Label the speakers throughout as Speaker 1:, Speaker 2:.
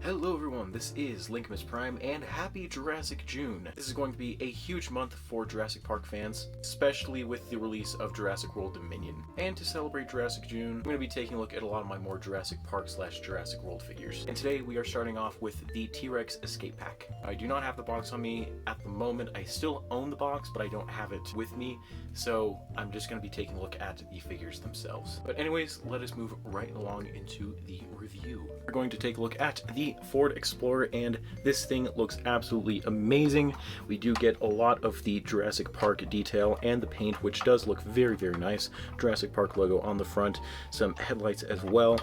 Speaker 1: Hello everyone, this is Lincoln Prime, and happy Jurassic June! This is going to be a huge month for Jurassic Park fans, especially with the release of Jurassic World Dominion. And to celebrate Jurassic June, I'm going to be taking a look at a lot of my more Jurassic Park / Jurassic World figures. And today we are starting off with the T-Rex Escape Pack. I do not have the box on me at the moment. I still own the box, but I don't have it with me, so I'm just going to be taking a look at the figures themselves. But anyways, let us move right along into the review. We're going to take a look at the Ford Explorer, and this thing looks absolutely amazing. We do get a lot of the Jurassic Park detail and the paint, which does look very, very nice. Jurassic Park logo on the front, some headlights as well,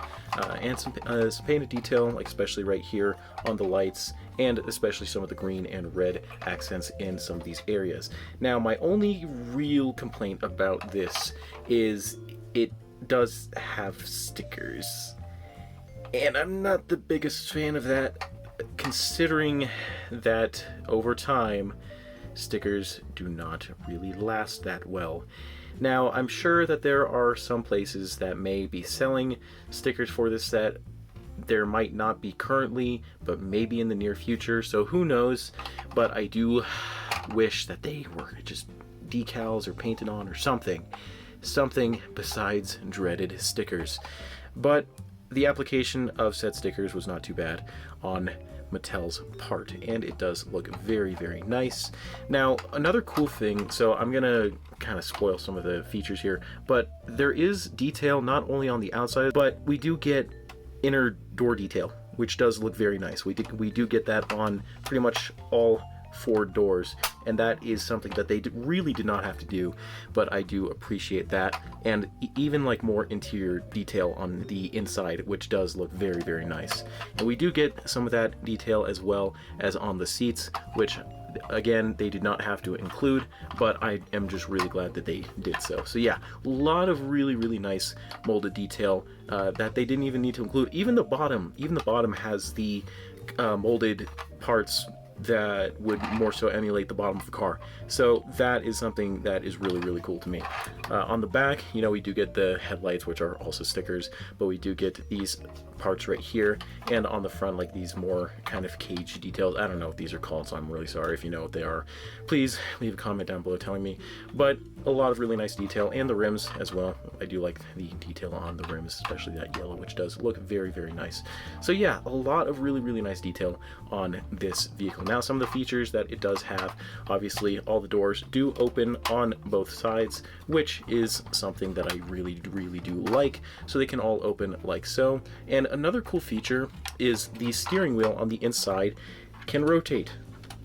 Speaker 1: and some painted detail, like especially right here on the lights, and especially some of the green and red accents in some of these areas. Now, my only real complaint about this is it does have stickers. And I'm not the biggest fan of that, considering that over time, stickers do not really last that well. Now, I'm sure that there are some places that may be selling stickers for this set. There might not be currently, but maybe in the near future, so who knows. But I do wish that they were just decals or painted on or something besides dreaded stickers. But the application of said stickers was not too bad on Mattel's part, and it does look very, very nice. Now, another cool thing, so I'm gonna kind of spoil some of the features here, but there is detail not only on the outside, but we do get inner door detail, which does look very nice. We do get that on pretty much all 4 doors, and that is something that they really did not have to do, but I do appreciate that. And even like more interior detail on the inside, which does look very, very nice. And we do get some of that detail as well as on the seats, which again they did not have to include, but I am just really glad that they did so. So yeah, a lot of really, really nice molded detail that they didn't even need to include. Even the bottom has the molded parts that would more so emulate the bottom of the car. So that is something that is really, really cool to me. On the back, you know, we do get the headlights, which are also stickers, but we do get these parts right here, and on the front, like these more kind of cage details. I don't know what these are called, so I'm really sorry if you know what they are. Please leave a comment down below telling me. But a lot of really nice detail, and the rims as well. I do like the detail on the rims, especially that yellow, which does look very, very nice. So yeah, a lot of really, really nice detail on this vehicle. Now, some of the features that it does have, obviously all the doors do open on both sides, which is something that I really, really do like. So they can all open like so. And another cool feature is the steering wheel on the inside can rotate.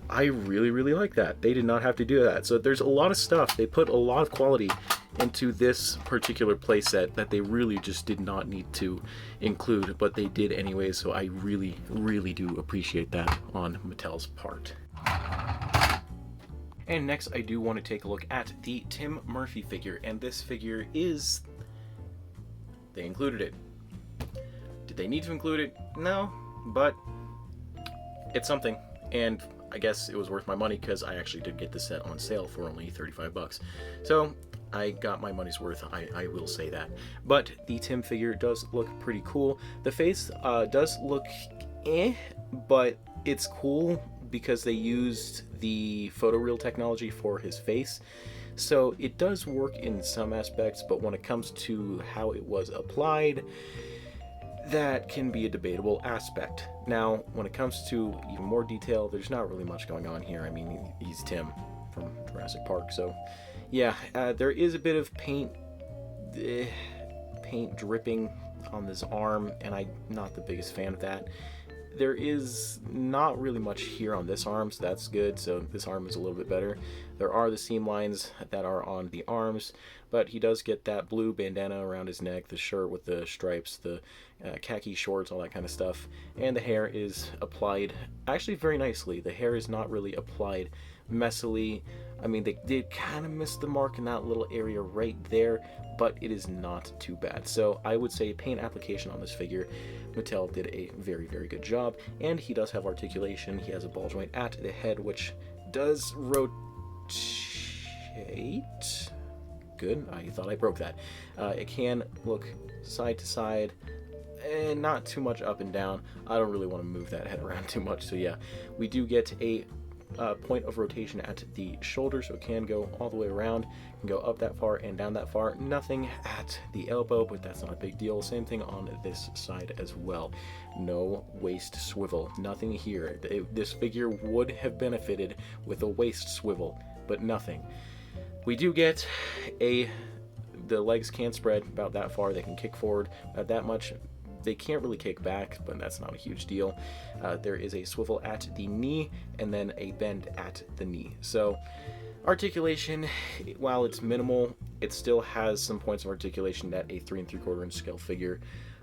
Speaker 1: I really, really like that. They did not have to do that. So there's a lot of stuff. They put a lot of quality into this particular playset that they really just did not need to include, but they did anyway, so I really, really do appreciate that on Mattel's part. And next, I do want to take a look at the Tim Murphy figure, and this figure is... they included it. Did they need to include it? No, but it's something, and I guess it was worth my money because I actually did get this set on sale for only 35 bucks. So I got my money's worth, I will say that. But the Tim figure does look pretty cool. The face does look but it's cool because they used the photoreal technology for his face. So it does work in some aspects, but when it comes to how it was applied, that can be a debatable aspect. Now, when it comes to even more detail, there's not really much going on here. I mean, he's Tim from Jurassic Park, so yeah, there is a bit of paint dripping on this arm, and I'm not the biggest fan of that. There is not really much here on this arm, so that's good. So this arm is a little bit better. There are the seam lines that are on the arms, but he does get that blue bandana around his neck, the shirt with the stripes, the khaki shorts, all that kind of stuff. And the hair is applied actually very nicely. The hair is not really applied messily. I mean, they did kind of miss the mark in that little area right there, but it is not too bad. So I would say paint application on this figure, Mattel did a very, very good job. And he does have articulation. He has a ball joint at the head, which does rotate. Good, I thought I broke that. It can look side to side. not too much up and down. I don't really want to move that head around too much. So yeah, we do get a point of rotation at the shoulder, so it can go all the way around, can go up that far and down that far. Nothing at the elbow, but that's not a big deal. Same thing on this side as well. No waist swivel, nothing here. This figure would have benefited with a waist swivel, but nothing. We do get the legs can spread about that far. They can kick forward that much. They can't really kick back, but that's not a huge deal. There is a swivel at the knee and then a bend at the knee. So articulation, while it's minimal, it still has some points of articulation that a 3 3/4 inch scale figure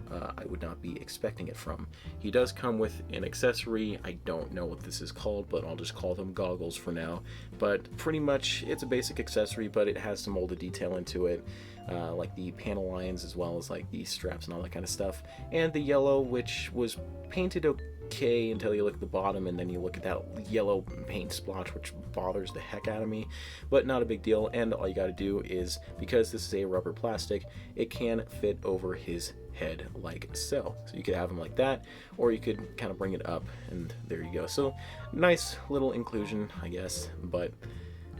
Speaker 1: I would not be expecting it from. He does come with an accessory. I don't know what this is called, but I'll just call them goggles for now. But pretty much it's a basic accessory, but it has some molded detail into it, like the panel lines as well as like the straps and all that kind of stuff. And the yellow, which was painted okay until you look at the bottom, and then you look at that yellow paint splotch, which bothers the heck out of me, but not a big deal. And all you got to do is, because this is a rubber plastic, it can fit over his head like so. So you could have him like that, or you could kind of bring it up, and there you go. So nice little inclusion, I guess. But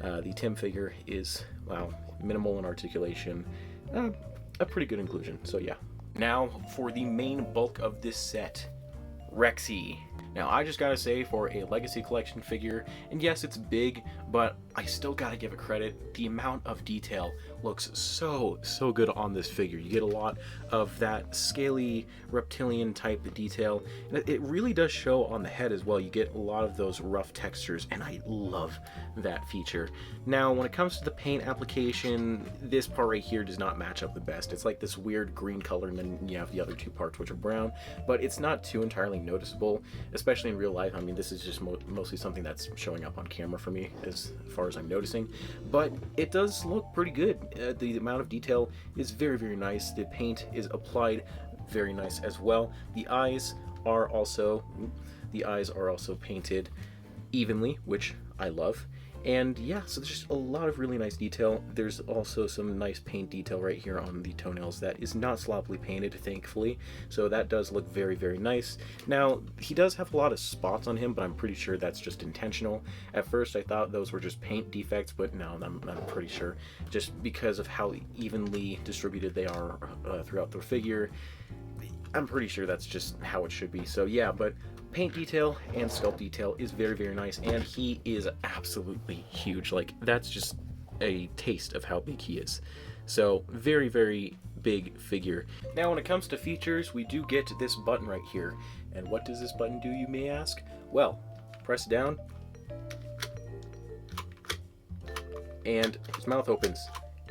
Speaker 1: the Tim figure is, wow, minimal in articulation, a pretty good inclusion. So yeah. Now for the main bulk of this set, Rexy. Now I just gotta say, for a Legacy Collection figure, and yes, it's big, but I still gotta give it credit. The amount of detail looks so good on this figure. You get a lot of that scaly reptilian type detail, and it really does show on the head as well. You get a lot of those rough textures, and I love that feature. Now when it comes to the paint application, this part right here does not match up the best. It's like this weird green color, and then you have the other two parts which are brown, but it's not too entirely noticeable, especially in real life. I mean, this is just mostly something that's showing up on camera for me as far as I'm noticing, but it does look pretty good. The amount of detail is very nice. The paint is applied very nice as well. The eyes are also painted evenly, which I love. And yeah, so there's just a lot of really nice detail. There's also some nice paint detail right here on the toenails that is not sloppily painted, thankfully. So that does look very nice. Now, he does have a lot of spots on him, but I'm pretty sure that's just intentional. At first, I thought those were just paint defects, but no, I'm pretty sure. Just because of how evenly distributed they are throughout the figure, I'm pretty sure that's just how it should be. So yeah, but paint detail and sculpt detail is very nice, and he is absolutely huge. Like, that's just a taste of how big he is. So very big figure. Now when it comes to features, we do get this button right here. And what does this button do, you may ask? Well, press down and his mouth opens.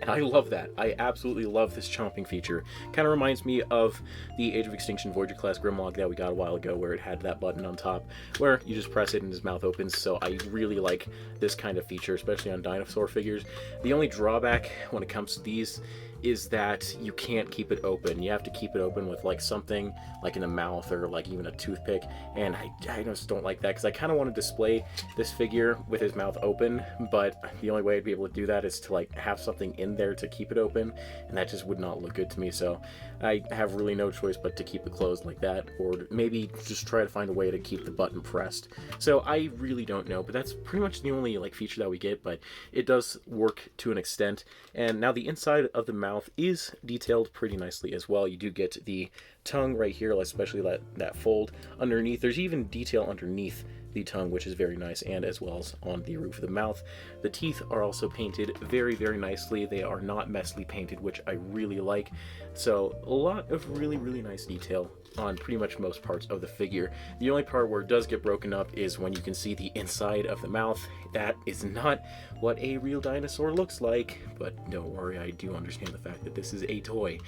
Speaker 1: And I love that. I absolutely love this chomping feature. Kind of reminds me of the Age of Extinction Voyager class Grimlock that we got a while ago, where it had that button on top where you just press it and his mouth opens. So I really like this kind of feature, especially on dinosaur figures. The only drawback when it comes to these is that you can't keep it open. You have to keep it open with like something like in the mouth or like even a toothpick, and I just don't like that, because I kind of want to display this figure with his mouth open, but the only way I'd be able to do that is to like have something in there to keep it open, and that just would not look good to me. So I have really no choice but to keep it closed like that, or maybe just try to find a way to keep the button pressed. So I really don't know, but that's pretty much the only like feature that we get, but it does work to an extent. And now the inside of the mouth is detailed pretty nicely as well. You do get the tongue right here, especially that fold underneath. There's even detail underneath the tongue, which is very nice, and as well as on the roof of the mouth. The teeth are also painted very nicely. They are not messily painted, which I really like. So a lot of really nice detail on pretty much most parts of the figure. The only part where it does get broken up is when you can see the inside of the mouth. That is not what a real dinosaur looks like, but don't worry, I do understand the fact that this is a toy.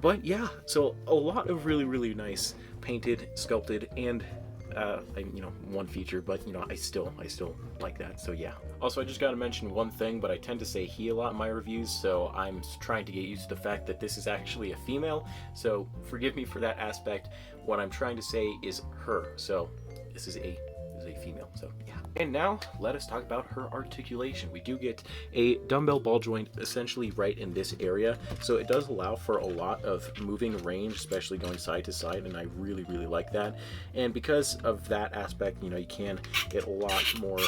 Speaker 1: But yeah, so a lot of really nice painted, sculpted, and one feature, but I still like that. So yeah. Also, I just gotta mention one thing, but I tend to say he a lot in my reviews, so I'm trying to get used to the fact that this is actually a female, so forgive me for that aspect. What I'm trying to say is her, so this is a is a female, so yeah. And now let us talk about her articulation. We do get a dumbbell ball joint essentially right in this area, so it does allow for a lot of moving range, especially going side to side, and I really like that. And because of that aspect, you know, you can get a lot more.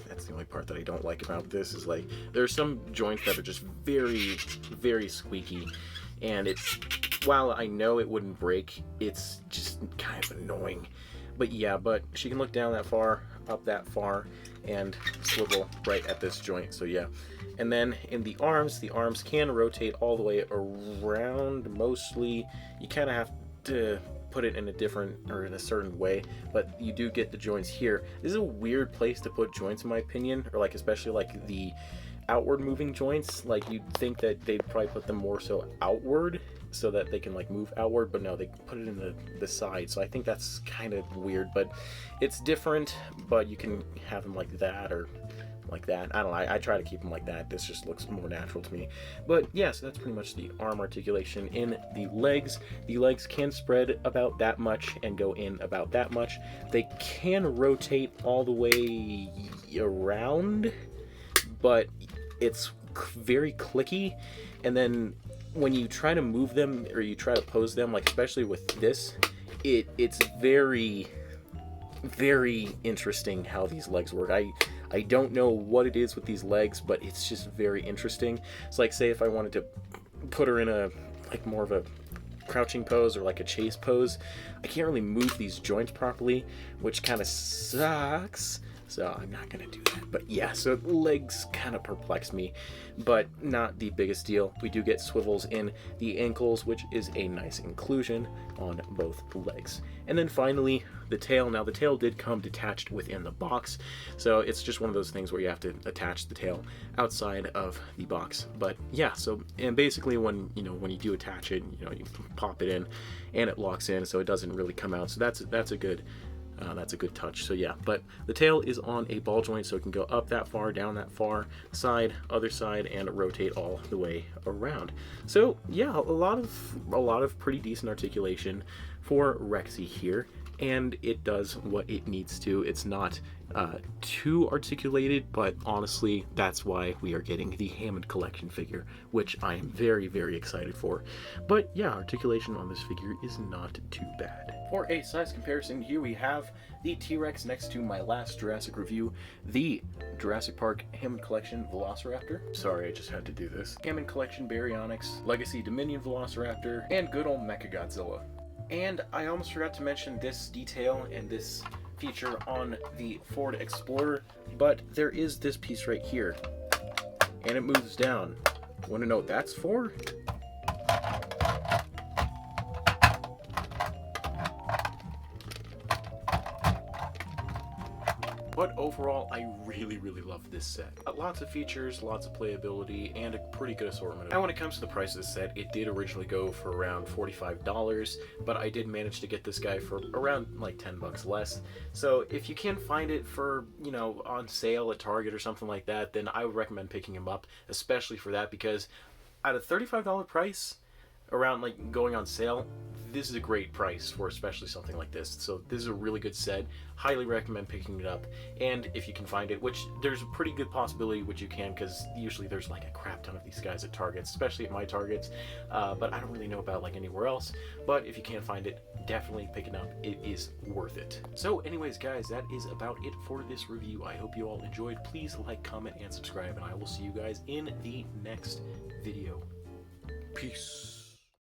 Speaker 1: That's the only part that I don't like about this, is like there's some joints that are just very squeaky, and it's, while I know it wouldn't break, it's just kind of annoying. But yeah, but she can look down that far, up that far, and swivel right at this joint, so yeah. And then in the arms can rotate all the way around mostly. You kind of have to put it in a different, or in a certain way, but you do get the joints here. This is a weird place to put joints in my opinion, or like especially like the outward moving joints. Like you'd think that they'd probably put them more so outward so that they can like move outward, but no, they put it in the side. So I think that's kind of weird, but it's different. But you can have them like that or like that. I don't know, I try to keep them like that. This just looks more natural to me. But yeah, so that's pretty much the arm articulation. In the legs can spread about that much and go in about that much. They can rotate all the way around, but it's very clicky. And then when you try to move them or you try to pose them, like especially with this, it's very interesting how these legs work. I don't know what it is with these legs, but it's just very interesting. It's like, say if I wanted to put her in a like more of a crouching pose or like a chase pose, I can't really move these joints properly, which kind of sucks. So I'm not gonna do that. But yeah, so legs kind of perplex me, but not the biggest deal. We do get swivels in the ankles, which is a nice inclusion on both legs. And then finally, the tail. Now the tail did come detached within the box, so it's just one of those things where you have to attach the tail outside of the box. But yeah, so, and basically when you do attach it, you pop it in and it locks in, so it doesn't really come out. So that's a good touch. So yeah, but the tail is on a ball joint, so it can go up that far, down that far, side, other side, and rotate all the way around. So yeah, a lot of pretty decent articulation for Rexy here, and it does what it needs to. It's not too articulated, but honestly, that's why we are getting the Hammond Collection figure, which I am very excited for. But yeah, articulation on this figure is not too bad. For a size comparison, here we have the T-Rex next to my last Jurassic review, the Jurassic Park Hammond Collection Velociraptor. Sorry, I just had to do this. Hammond Collection Baryonyx, Legacy Dominion Velociraptor, and good old Mechagodzilla. And I almost forgot to mention this detail and this feature on the Ford Explorer, but there is this piece right here, and it moves down. Want to know what that's for? But overall, I really love this set. Lots of features, lots of playability, and a pretty good assortment. Now when it comes to the price of the set, it did originally go for around $45, but I did manage to get this guy for around like 10 bucks less. So if you can find it for, on sale at Target or something like that, then I would recommend picking him up, especially for that, because at a $35 price, around like going on sale, this is a great price for especially something like this. So this is a really good set. Highly recommend picking it up, and if you can find it, which there's a pretty good possibility which you can, because usually there's like a crap ton of these guys at Targets, especially at my Targets, but I don't really know about like anywhere else. But if you can find it, definitely pick it up. It is worth it. So anyways guys, that is about it for this review. I hope you all enjoyed. Please like, comment, and subscribe, and I will see you guys in the next video. Peace.